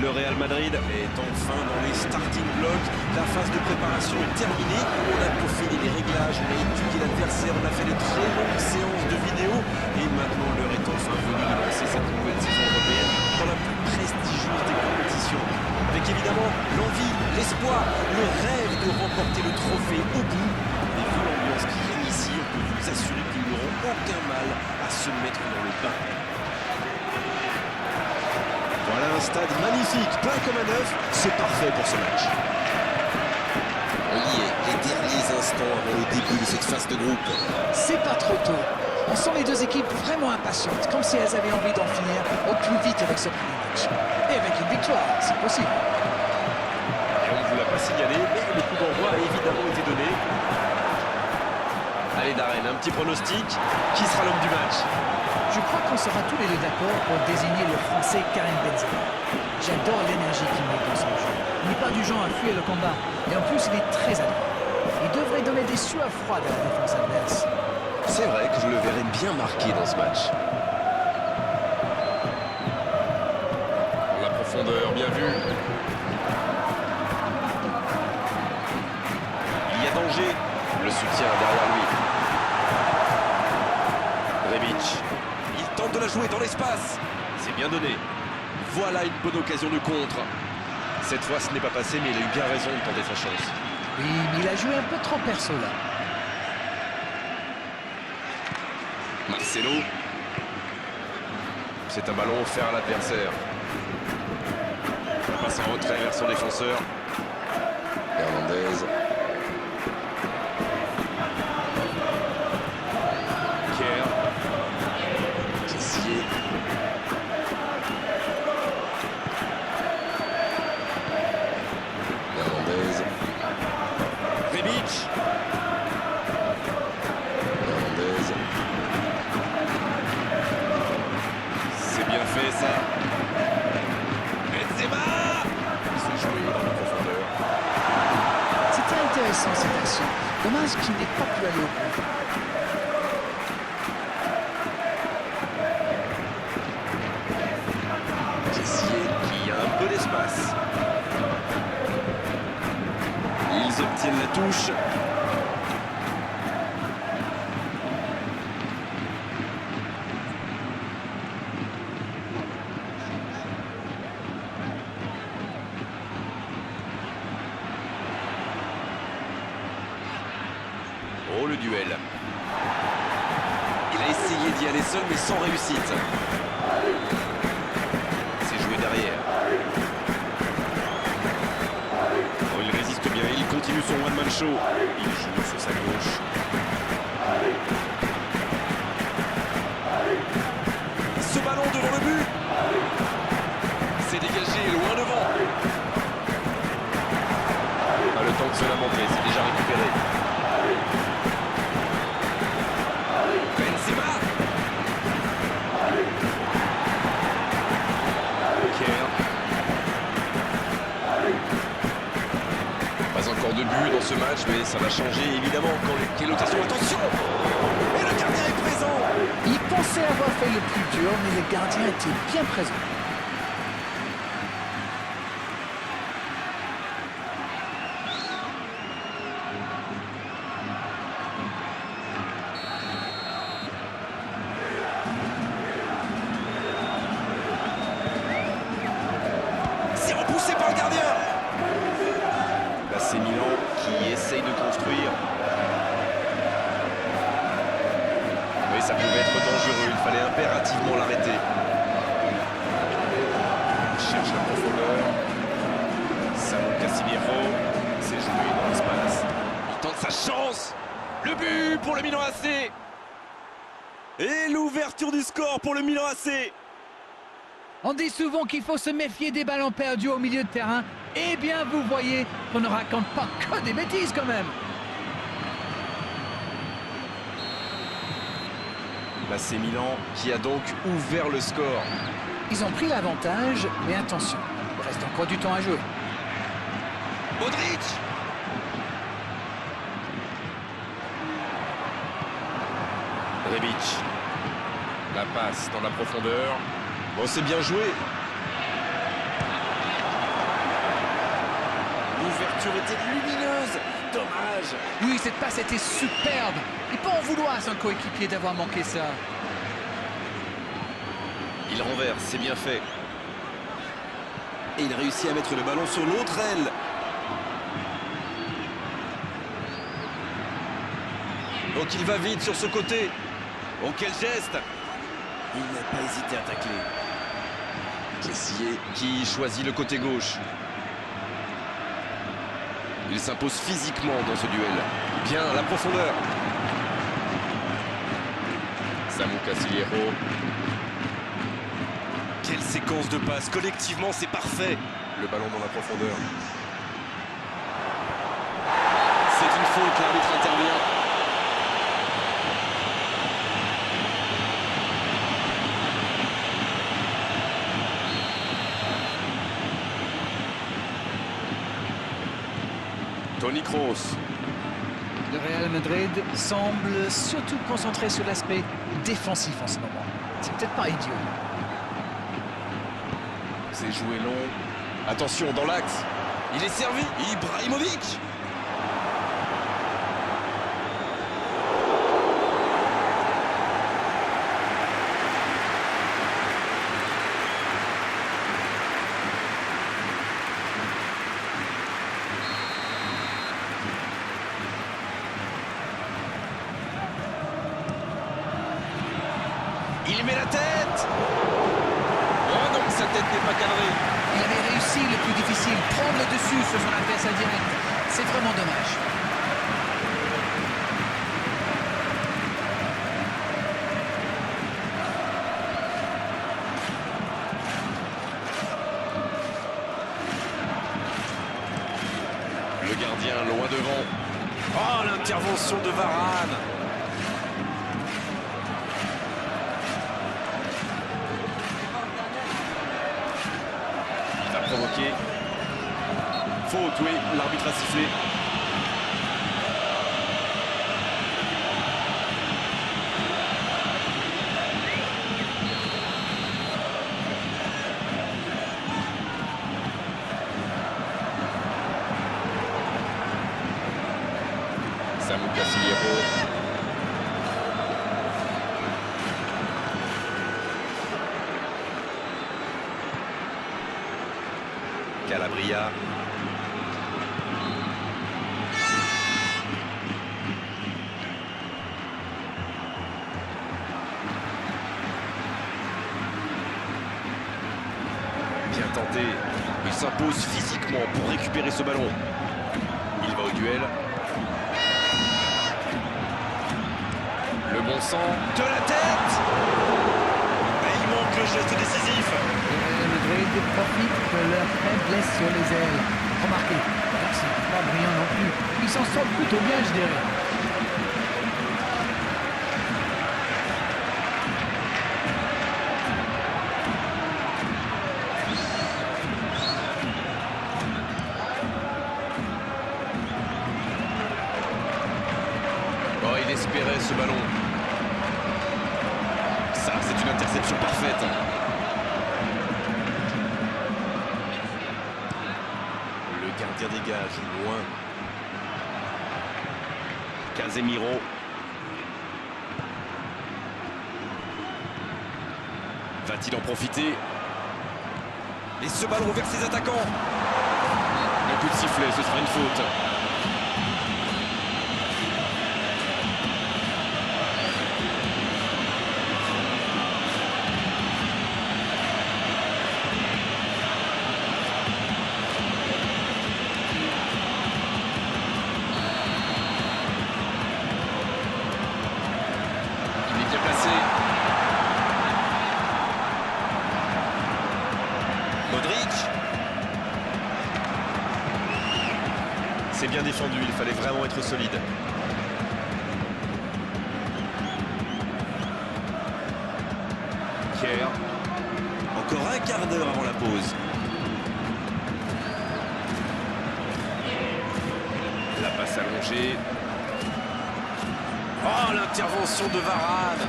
Le Real Madrid est enfin dans les starting blocks. La phase de préparation est terminée. On a peaufiné les réglages, on a étudié l'adversaire, on a fait de très longues séances de vidéos. Et maintenant, l'heure est enfin venue de lancer cette nouvelle saison européenne dans la plus prestigieuse des compétitions. Avec évidemment l'envie, l'espoir, le rêve de remporter le trophée au bout. Et vu l'ambiance qui règne ici, on peut vous assurer qu'ils n'auront aucun mal à se mettre dans le bain. Voilà un stade magnifique, plein comme un œuf, c'est parfait pour ce match. On y est, les derniers instants avant le début de cette phase de groupe. C'est pas trop tôt. On sent les deux équipes vraiment impatientes, comme si elles avaient envie d'en finir au plus vite avec ce premier match. Et avec une victoire, c'est possible. Et on ne vous l'a pas signalé, mais le coup d'envoi a évidemment été donné. Allez Darren, un petit pronostic. Qui sera l'homme du match? Je crois qu'on sera tous les deux d'accord pour désigner le Français Karim Benzema. J'adore l'énergie qu'il met dans son jeu. Il n'est pas du genre à fuir le combat. Et en plus, il est très adroit. Il devrait donner des sueurs froides à la défense adverse. C'est vrai que je le verrai bien marqué dans ce match. La profondeur, bien vu. Il y a danger. Le soutien derrière lui. Rebic. Il tente de la jouer dans l'espace. C'est bien donné. Voilà une bonne occasion de contre. Cette fois, ce n'est pas passé, mais il a eu bien raison de tenter sa chance. Oui, mais il a joué un peu trop perso là. Marcelo. C'est un ballon offert à l'adversaire. Il passe en retrait vers son défenseur. Hernandez. Kerr. Kessier. Hernandez. Rebic. Hernandez. C'est bien fait ça. Benzema. Il s'est joué dans la profondeur. C'était intéressant cette action. Dommage qu'il n'ait pas pu aller au bout. Kessier qui a un peu d'espace. Ils obtiennent la touche. Oh, le duel. Il a essayé d'y aller seul, mais sans réussite. C'est joué derrière. Oh, il résiste bien, il continue son one-man show. Il joue sur sa gauche. Ce ballon devant le but. C'est dégagé, loin devant. Pas le temps de se lamenter, c'est déjà récupéré. Benzema. Kerr. Pas encore de but dans ce match, mais ça va changer évidemment quand quelle occasion, attention. Et le gardien est présent. Il pensait avoir fait le plus dur, mais le gardien était bien présent. C'est repoussé par le gardien. Là, c'est Milan qui essaye de construire. Oui, ça pouvait être dangereux, il fallait impérativement l'arrêter. Il cherche la profondeur. Samu Casimiro, c'est joué dans l'espace. Il tente sa chance. Le but pour le Milan AC. Et l'ouverture du score pour le Milan AC. On dit souvent qu'il faut se méfier des ballons perdus au milieu de terrain. Eh bien, vous voyez qu'on ne raconte pas que des bêtises quand même. Là, c'est Milan qui a donc ouvert le score. Ils ont pris l'avantage, mais attention, il reste encore du temps à jouer. Modric. Rebic. La passe dans la profondeur. Bon, c'est bien joué. l'ouverture était lumineuse. Dommage. Oui, cette passe était superbe. Il peut en vouloir à son coéquipier d'avoir manqué ça. Il renverse, c'est bien fait. Et il réussit à mettre le ballon sur l'autre aile. Donc il va vite sur ce côté. Oh, quel geste! Il n'a pas hésité à tacler. Kessié qui choisit le côté gauche. Il s'impose physiquement dans ce duel. Bien, la profondeur. Samu Casillero. Quelle séquence de passes. Collectivement, c'est parfait. Le ballon dans la profondeur. C'est une faute, l'arbitre intervient. Toni Kroos. Le Real Madrid semble surtout concentré sur l'aspect défensif en ce moment. C'est peut-être pas idiot. C'est joué long. Attention, dans l'axe. Il est servi. Ibrahimovic. Il met la tête. Oh non, sa tête n'est pas cadrée. Il avait réussi le plus difficile, prendre le dessus sur son adversaire direct. C'est vraiment dommage. Le gardien loin devant. Oh, l'intervention de Varane. Provoqué. Faute, oui, l'arbitre a sifflé. Samu Casillero. Calabria. Bien tenté. Il s'impose physiquement pour récupérer ce ballon. Il va au duel. Le bon sang. De la tête. Mais il manque le geste décisif. Le Real Madrid profite de leur faiblesse sur les ailes. Remarquez, c'est pas brillant non plus. Ils s'en sortent plutôt bien, je dirais. Oh, il espérait ce ballon. Ça, c'est une interception parfaite. Le gardien dégage loin. Casemiro. Va-t-il en profiter? Et ce ballon vers ses attaquants. Le coup de sifflet, ce sera une faute. Placé. Modric. C'est bien défendu, il fallait vraiment être solide. Kier. Encore un quart d'heure avant la pause. La passe allongée. Oh, l'intervention de Varane.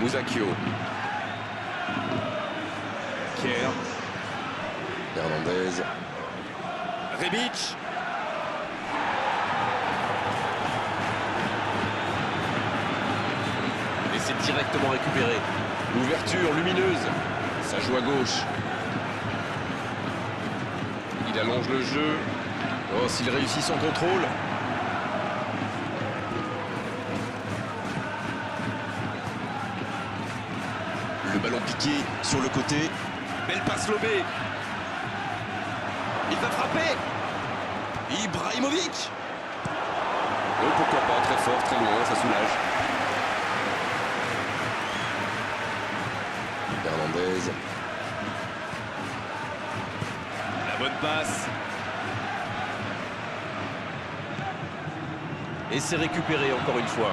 Musacchio. Kier. Hernandez. Rebic. Et c'est directement récupéré. Ouverture lumineuse. Ça joue à gauche. Il allonge le jeu. Oh, s'il réussit son contrôle. Le ballon piqué sur le côté. Belle passe lobée. Il va frapper. Ibrahimovic. Oh, pourquoi pas, très fort, très loin, ça soulage. Hernandez. La bonne passe. Et c'est récupéré encore une fois.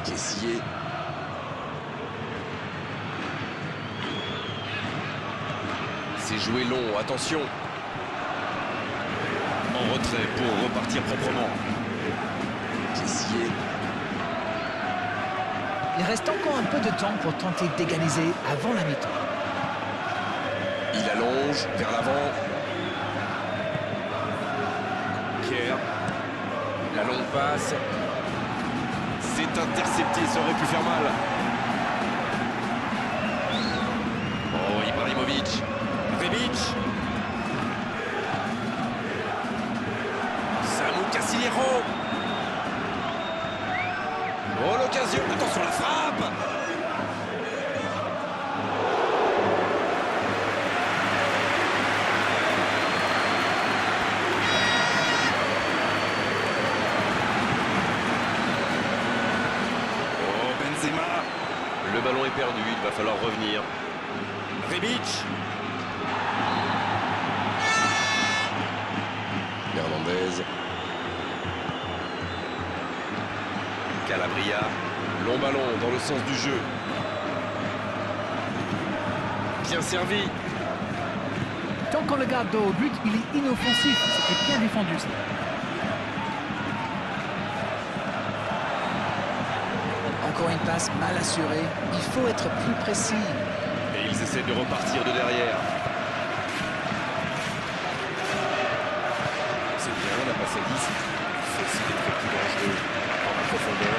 Kessié. C'est joué long, attention. En retrait pour repartir proprement. Kessié. Il reste encore un peu de temps pour tenter d'égaliser avant la mi-temps. Il allonge vers l'avant. Kier. La longue passe. C'est intercepté, ça aurait pu faire mal. Oh, Ibrahimovic. Rebic. Samu Casillero. Oh, l'occasion. Attention, la frappe. Oh, Benzema. Le ballon est perdu, il va falloir revenir. Rebic. Hernandez. Calabria. Long ballon dans le sens du jeu. Bien servi. Tant qu'on le garde au but, il est inoffensif. C'était bien défendu, ça. Encore une passe mal assurée. Il faut être plus précis. Et ils essaient de repartir de derrière. C'est bien, la passe à 10. Ceci est très plus dangereux dans la profondeur.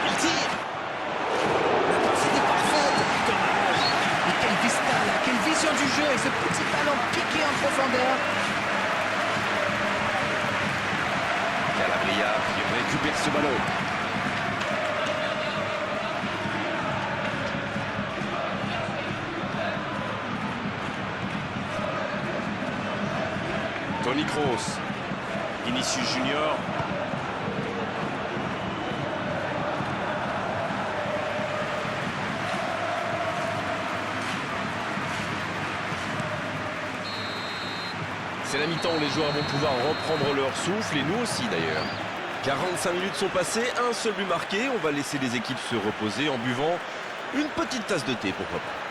Il tire. La passe était parfaite. Dommage. Et quelle vista là, quelle vision du jeu et ce petit ballon piqué en profondeur. Calabria qui récupère ce ballon. Toni Kroos. Vinicius Junior. C'est la mi-temps où les joueurs vont pouvoir reprendre leur souffle et nous aussi d'ailleurs. 45 minutes sont passées, un seul but marqué. On va laisser les équipes se reposer en buvant une petite tasse de thé, pourquoi pas.